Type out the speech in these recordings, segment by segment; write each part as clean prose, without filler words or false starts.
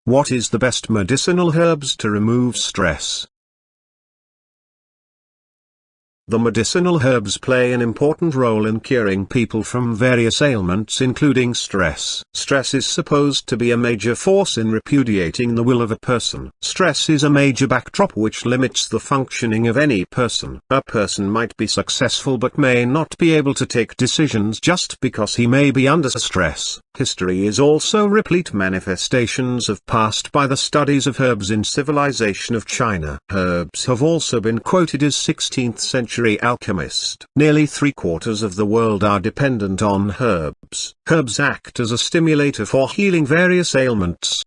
What is the best medicinal herbs to remove stress? The medicinal herbs play an important role in curing people from various ailments including stress. Stress is supposed to be a major force in repudiating the will of a person. Stress is a major backdrop which limits the functioning of any person. A person might be successful but may not be able to take decisions just because he may be under stress. History is also replete manifestations of past by the studies of herbs in civilization of China. Herbs have also been quoted as 16th century alchemist. Nearly 3/4 of the world are dependent on herbs. Herbs act as a stimulator for healing various ailments.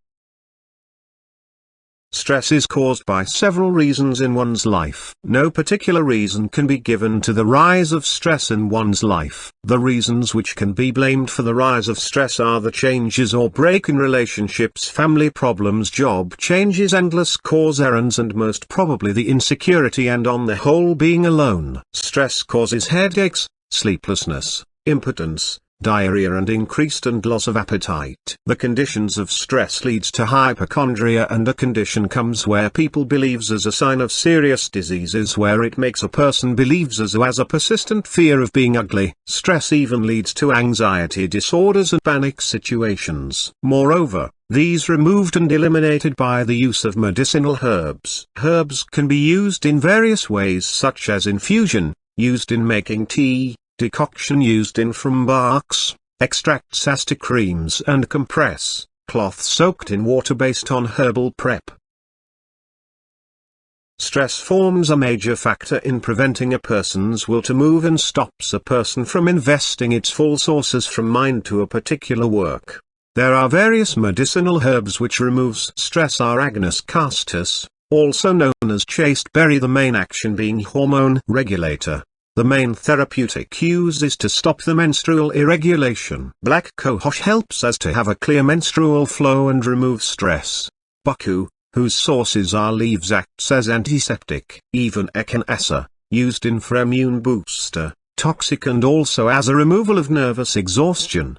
Stress is caused by several reasons in one's life. No particular reason can be given to the rise of stress in one's life. The reasons which can be blamed for the rise of stress are the changes or break in relationships, family problems, job changes, endless cause errands, and most probably the insecurity and on the whole being alone. Stress causes headaches, sleeplessness, impotence, diarrhea and increased and loss of appetite. The conditions of stress leads to hypochondria, and a condition comes where people believes as a sign of serious diseases, where it makes a person believes as who has a persistent fear of being ugly. Stress even leads to anxiety disorders and panic situations. Moreover, these removed and eliminated by the use of medicinal herbs. Herbs can be used in various ways, such as infusion, used in making tea, decoction used in from barks, extracts as to creams, and compress, cloth soaked in water based on herbal prep. Stress forms a major factor in preventing a person's will to move and stops a person from investing its full sources from mind to a particular work. There are various medicinal herbs which removes stress are Agnus castus, also known as chasteberry, the main action being hormone regulator. The main therapeutic use is to stop the menstrual irregulation. Black cohosh helps us to have a clear menstrual flow and remove stress. Bucku, whose sources are leaves, acts as antiseptic. Even echinacea, used in for immune booster, toxic and also as a removal of nervous exhaustion.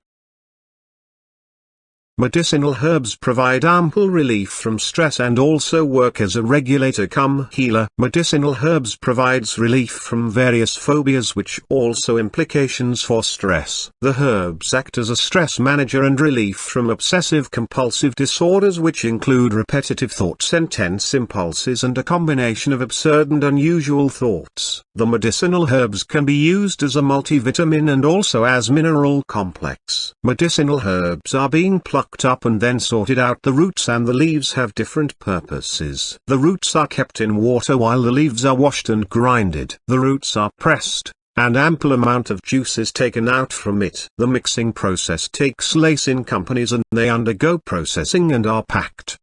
Medicinal herbs provide ample relief from stress and also work as a regulator cum healer. Medicinal herbs provides relief from various phobias which also implications for stress. The herbs act as a stress manager and relief from obsessive compulsive disorders which include repetitive thoughts, intense impulses and a combination of absurd and unusual thoughts. The medicinal herbs can be used as a multivitamin and also as mineral complex. Medicinal herbs are being plucked up and then sorted out. The roots and the leaves have different purposes. The roots are kept in water while the leaves are washed and grinded. The roots are pressed, and ample amount of juice is taken out from it. The mixing process takes place in companies and they undergo processing and are packed.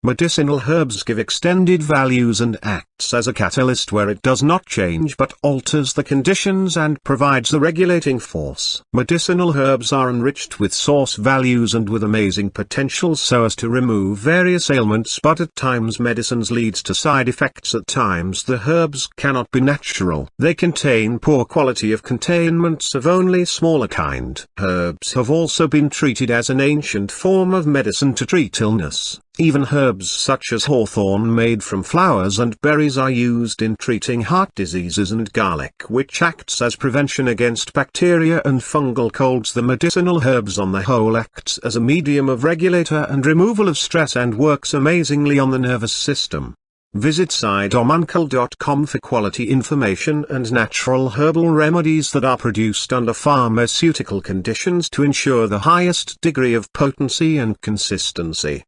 Medicinal herbs give extended values and acts as a catalyst where it does not change but alters the conditions and provides the regulating force. Medicinal herbs are enriched with source values and with amazing potential so as to remove various ailments, but at times medicines leads to side effects. At times the herbs cannot be natural. They contain poor quality of containments of only smaller kind. Herbs have also been treated as an ancient form of medicine to treat illness. Even herbs such as hawthorn made from flowers and berries are used in treating heart diseases, and garlic, which acts as prevention against bacteria and fungal colds. The medicinal herbs on the whole acts as a medium of regulator and removal of stress and works amazingly on the nervous system. Visit sideomuncle.com for quality information and natural herbal remedies that are produced under pharmaceutical conditions to ensure the highest degree of potency and consistency.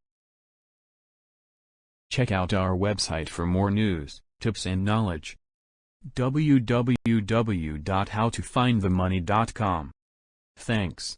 Check out our website for more news, tips and knowledge. www.howtofindthemoney.com. Thanks.